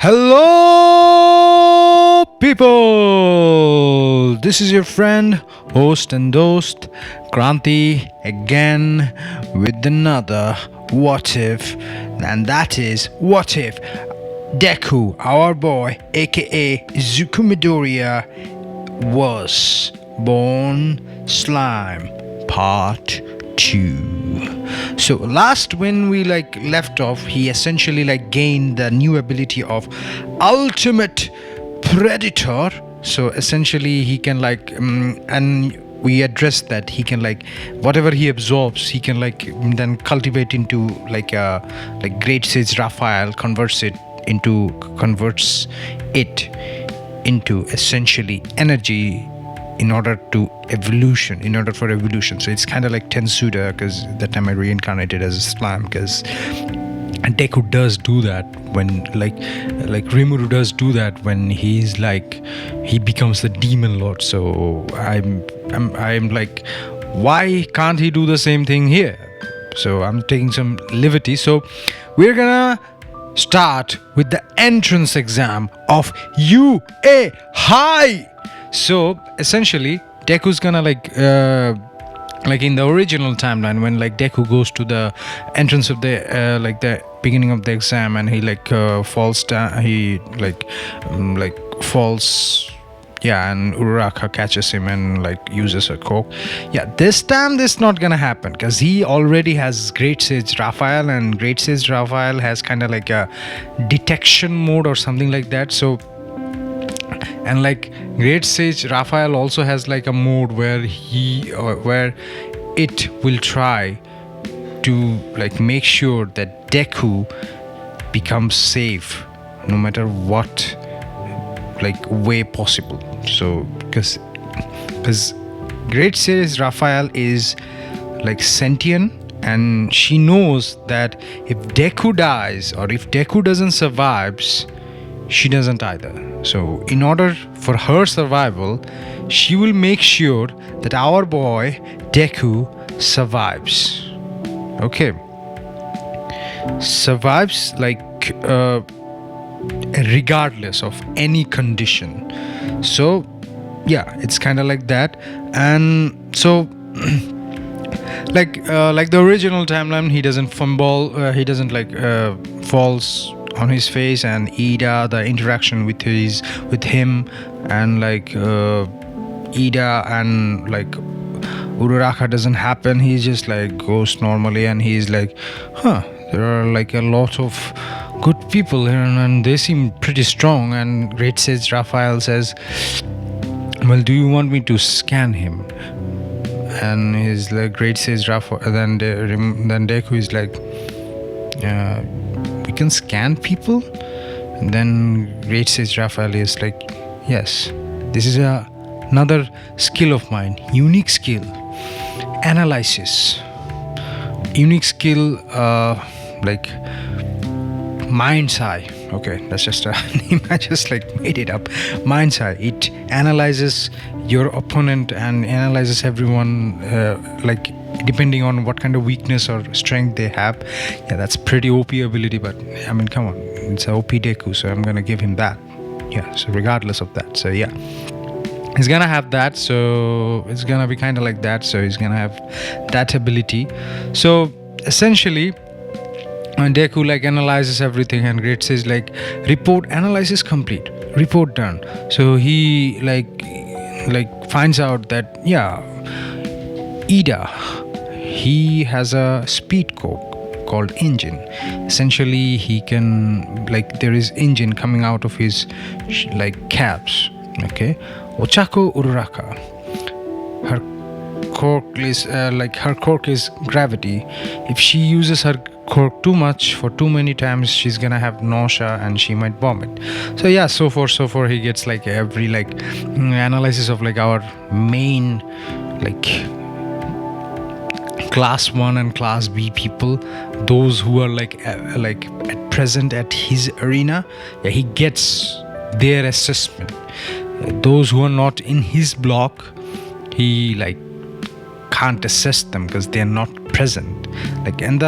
Hello, people! This is your friend, host and host, Kranti, again with another What If, and that is What If Deku, our boy, aka Zuko Midoriya, was born slime, part 2. So last when we left off, he essentially gained the new ability of ultimate predator. So essentially he can and we addressed that he can whatever he absorbs, he can then cultivate into great sage Raphael converts it into essentially energy in order for evolution. So it's kind of like Tensuda, because that time I reincarnated as a slime, because Deku does do that when Rimuru does do that when he becomes the demon lord. So I'm like, why can't he do the same thing here? So I'm taking some liberty. So we're gonna start with the entrance exam of UA High. So essentially Deku's gonna in the original timeline, when Deku goes to the entrance of the the beginning of the exam, and he falls down, he falls, and Uraraka catches him and uses a coke. This time this is not gonna happen, because he already has Great Sage Raphael, and Great Sage Raphael has kind of a detection mode or something like that. So and Great Sage Raphael also has a mode where it will try to make sure that Deku becomes safe no matter what way possible. So because Great Sage Raphael is sentient, and she knows that if Deku dies or if Deku doesn't survive, she doesn't either. So in order for her survival, she will make sure that our boy Deku survives. Okay. Survives regardless of any condition. So it's kind of like that. And so the original timeline, he doesn't fumble, he doesn't falls on his face, and Ida, the interaction with him and Ida and Uraraka doesn't happen. He just goes normally, and he's there are a lot of good people here, and they seem pretty strong. And Great Sage Raphael says, well, do you want me to scan him? And he's Great Sage Raphael, then Deku is we can scan people? And then Great Sage Raphael is yes, this is another skill of mine, unique skill, analysis, unique skill, mind's eye. Okay, that's just a name, I just made it up. Mind's eye. It analyzes your opponent and analyzes everyone depending on what kind of weakness or strength they have. That's pretty OP ability, but I mean, come on, it's a OP Deku, so I'm gonna give him that. So regardless of that, so he's gonna have that. So it's gonna be kind of like that. So he's gonna have that ability. So essentially, when Deku analyzes everything, and Great says report analysis complete, report done. So he finds out that Ida, he has a speed coke called engine. Essentially he can there is engine coming out of his calves. Okay, Ochako Uraraka, her quirk is gravity. If she uses her quirk too much for too many times, she's gonna have nausea and she might vomit. So so far he gets every analysis of our main class 1 and class B people, those who are at present at his arena. He gets their assessment. Those who are not in his block, he can't assess them because they're not present. And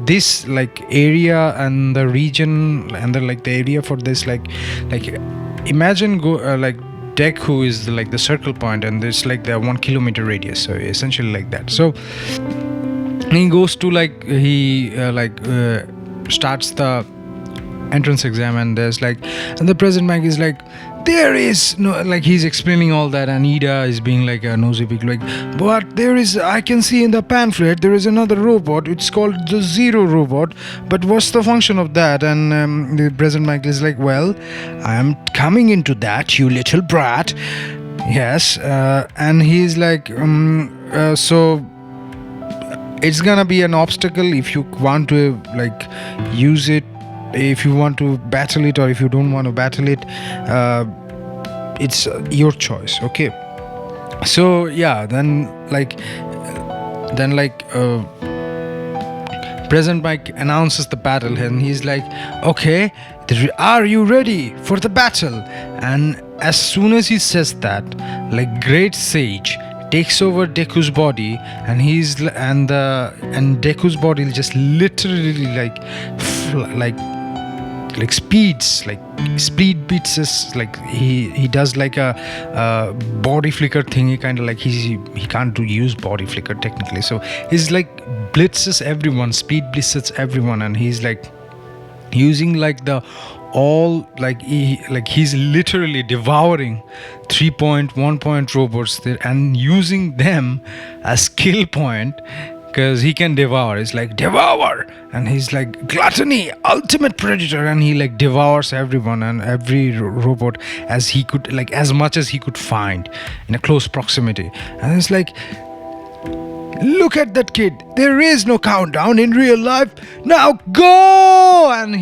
this like area and the region and the like the area for this like imagine like Deku is like the circle point, and there's like the 1 kilometer radius, so essentially like that. So he goes to like he starts the entrance exam, and there's like, and the president Mike is like, there is no, like he's explaining all that, and Ida is being like a nosy pig, like, but there is, I can see in the pamphlet there is another robot, it's called the Zero robot, but what's the function of that? And the president Mike is like, well, I am coming into that, you little brat. Yes. And he's like, so it's gonna be an obstacle if you want to like use it, if you want to battle it, or if you don't want to battle it, it's your choice. Okay. So yeah, then President Mike announces the battle, and he's like, okay, are you ready for the battle? And as soon as he says that, like Great Sage takes over Deku's body, and Deku's body just literally speed beats us, like he does like a body flicker thingy, kind of like he can't use body flicker technically, so he's like blitzes everyone, speed blitzes everyone, and he's like using like the all like he's literally devouring 3.1 point robots there and using them as skill point, because he can devour. It's like devour, and he's like gluttony, ultimate predator, and he like devours everyone and every robot as he could, like as much as he could find in a close proximity. And it's like, look at that kid, there is no countdown in real life, now go! And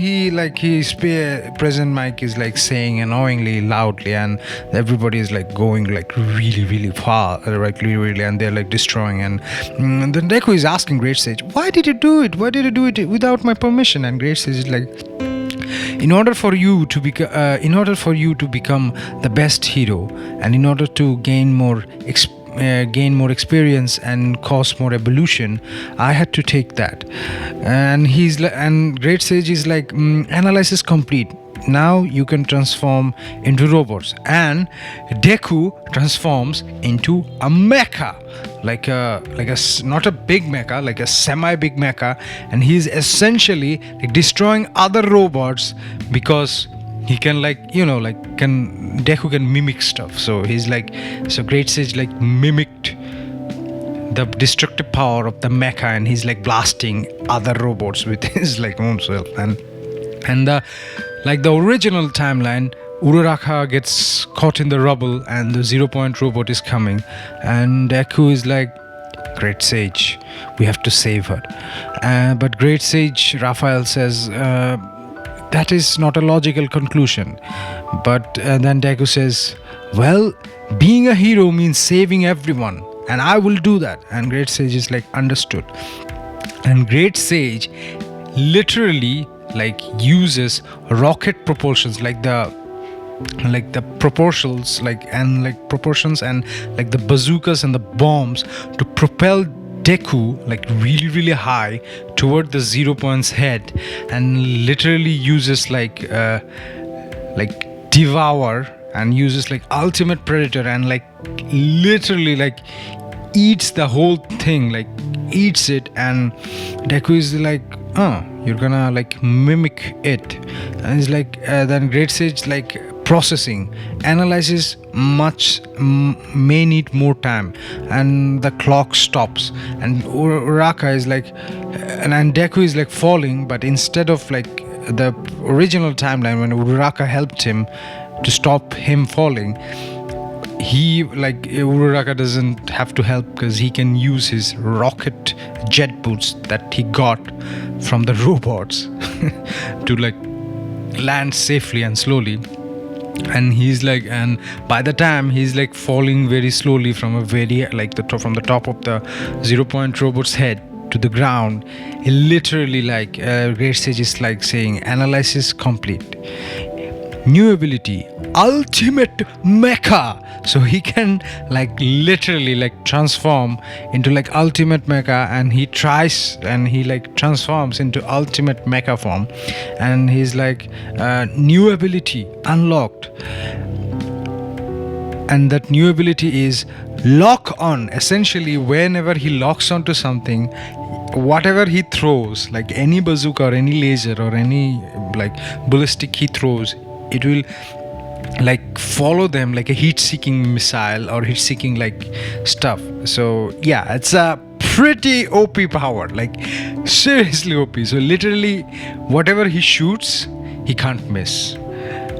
President Mike is like saying annoyingly loudly, and everybody is like going like really really far, like really, and they're like destroying, and then Deku is asking Great Sage, why did you do it without my permission? And Great Sage is like, in order for you to become the best hero, and in order to gain more experience and cause more evolution, I had to take that. And Great Sage is like, analysis complete, now you can transform into robots. And Deku transforms into a mecha, like a not a big mecha, like a semi big mecha, and he's essentially like destroying other robots, because he can Deku can mimic stuff. So he's like, so Great Sage like mimicked the destructive power of the mecha, and he's like blasting other robots with his like own self. And the original timeline, Uraraka gets caught in the rubble, and the 0 point robot is coming, and Deku is like, Great Sage, we have to save her. But Great Sage Raphael says, that is not a logical conclusion. But then Deku says, well, being a hero means saving everyone, and I will do that. And Great Sage is like, understood. And Great Sage literally like uses rocket propulsions, like the proportions and like the bazookas and the bombs to propel Deku like really really high toward the 0 point's head, and literally uses like devour, and uses like ultimate predator, and like literally like eats the whole thing, like eats it. And Deku is like, oh, you're gonna like mimic it. And it's like then Great Sage like processing, analyzes may need more time, and the clock stops, and Uraraka is like, and Deku is like falling, but instead of like the original timeline when Uraraka helped him to stop him falling, Uraraka doesn't have to help, because he can use his rocket jet boots that he got from the robots to like land safely and slowly. And he's like, and by the time he's like falling very slowly from a very like from the top of the 0 point robot's head to the ground, it literally like Great Sage is like saying analysis complete. New ability, ultimate mecha. So he can like literally like transform into like ultimate mecha, and he tries and he like transforms into ultimate mecha form, and he's like new ability unlocked. And that new ability is lock on. Essentially, whenever he locks onto something, whatever he throws, like any bazooka or any laser or any like ballistic he throws, it will like follow them like a heat-seeking missile or heat-seeking like stuff. So yeah, it's a pretty OP power, like seriously OP. So literally whatever he shoots, he can't miss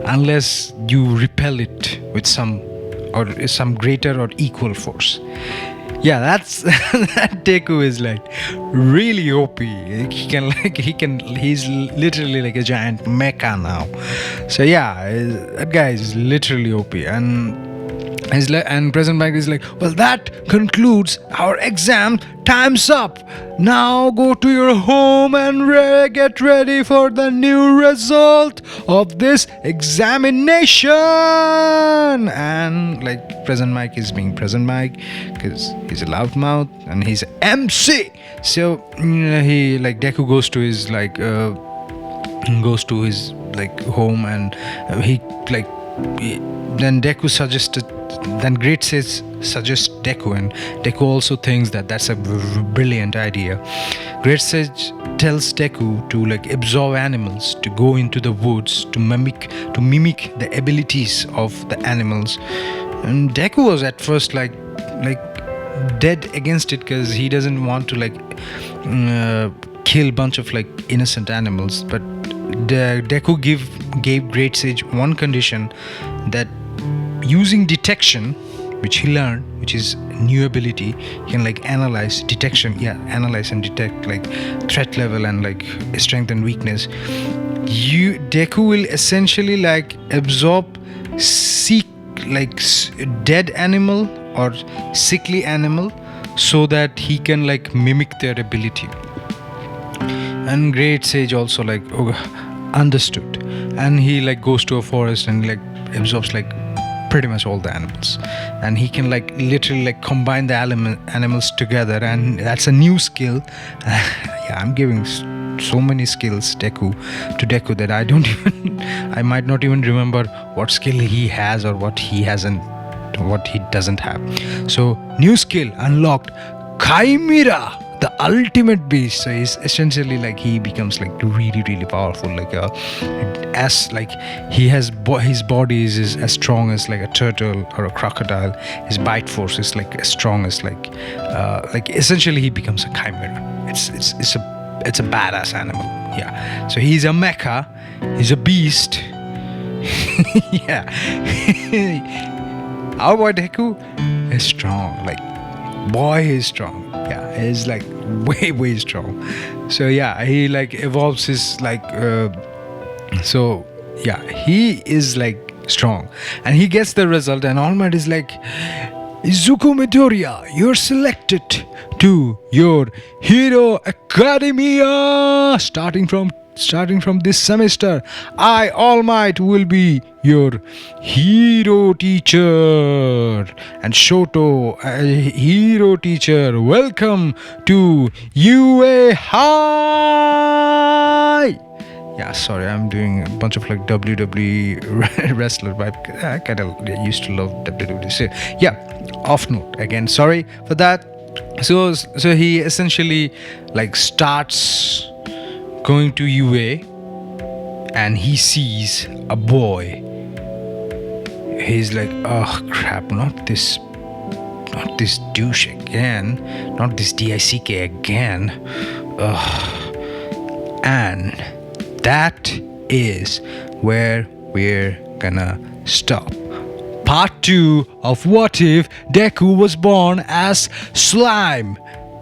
unless you repel it with some greater or equal force. Yeah, that's that Deku is like really OP. He's literally like a giant mecha now. So yeah, that guy is literally OP. And President Mike is like, well, that concludes our exam. Time's up. Now go to your home and get ready for the new result of this examination. And like President Mike is being President Mike because he's a loudmouth and he's MC. So he like Deku goes to his home, and then Deku suggested. Then Great Sage suggests Deku, and Deku also thinks that that's a brilliant idea. Great Sage tells Deku to like absorb animals, to go into the woods to mimic the abilities of the animals. And Deku was at first like dead against it because he doesn't want to like kill a bunch of like innocent animals. But Deku gave Great Sage one condition, that using detection, which he learned, which is a new ability, he can like analyze and detect like threat level and like strength and weakness. Deku will essentially like absorb dead animal or sickly animal so that he can like mimic their ability. And Great Sage also like understood, and he like goes to a forest and like absorbs like pretty much all the animals, and he can like literally like combine the animals together, and that's a new skill. Yeah, I'm giving so many skills to Deku that I might not even remember what skill he has or what he doesn't have. So new skill unlocked, Chimera, the ultimate beast. So he's essentially like he becomes like really really powerful, like as like he has his body is as strong as like a turtle or a crocodile. His bite force is like as strong as like essentially he becomes a chimera. It's a badass animal. Yeah, so he's a mecha, he's a beast. Yeah. Our boy Deku is strong, like boy he's strong. Yeah, he's like way strong. So yeah, he like evolves his like so yeah, he is like strong, and he gets the result, and All Might is like, Izuku Midoriya, you're selected to your Hero Academia. Starting from this semester, I, All Might, will be your hero teacher. And Shoto, hero teacher, welcome to UA High. Yeah, sorry, I'm doing a bunch of like WWE wrestler, but I kind of used to love WWE. So yeah, off note again, sorry for that. So he essentially like starts going to UA, and he sees a boy. He's like, oh crap, not this douche again, not this DICK again. And that is where we're gonna stop. Part 2 of What If Deku was born as slime.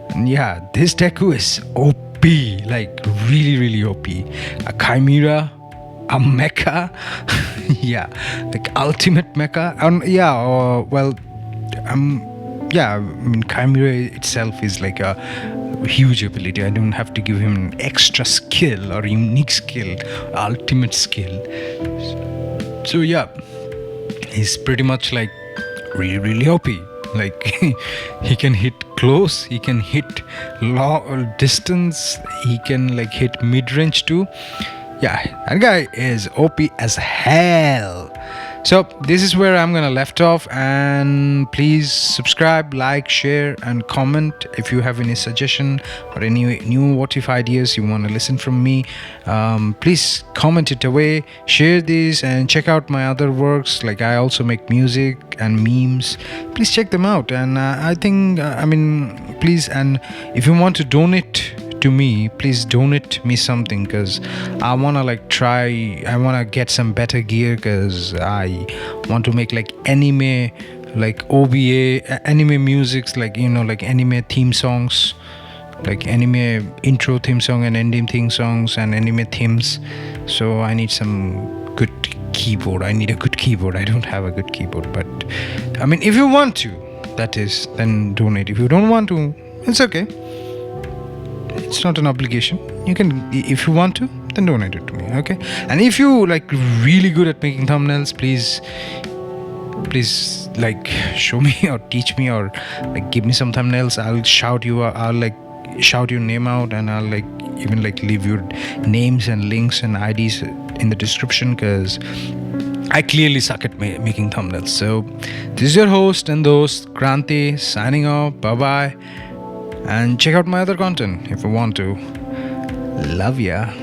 And yeah, this Deku is OP, like really OP. A chimera, a mecha. Yeah, like ultimate mecha. I mean, chimera itself is like a huge ability. I don't have to give him an extra skill or unique skill, ultimate skill. So yeah, he's pretty much like really OP. Like he can hit close, he can hit long distance, he can like hit mid-range too. Yeah, that guy is OP as hell. So this is where I'm gonna left off, and please subscribe, like, share, and comment if you have any suggestion or any new what if ideas you want to listen from me. Please comment it away, share this, and check out my other works. Like I also make music and memes. Please check them out. And I think please, and if you want to donate to me, please donate me something, because I want to I want to get some better gear, because I want to make like anime, like OVA anime musics, like like anime theme songs, like anime intro theme song and ending theme songs and anime themes. So I need some good keyboard. I need a good keyboard. I don't have a good keyboard, but if you want to, that is, then donate. If you don't want to, it's okay. It's not an obligation. You can, if you want to, then donate it to me, okay? And if you like really good at making thumbnails, please like show me or teach me, or like give me some thumbnails. I'll shout you, I'll like shout your name out, and I'll like even like leave your names and links and IDs in the description, because I clearly suck at making thumbnails. So this is your host and host Kranti signing off. Bye bye. And check out my other content if you want to. Love ya.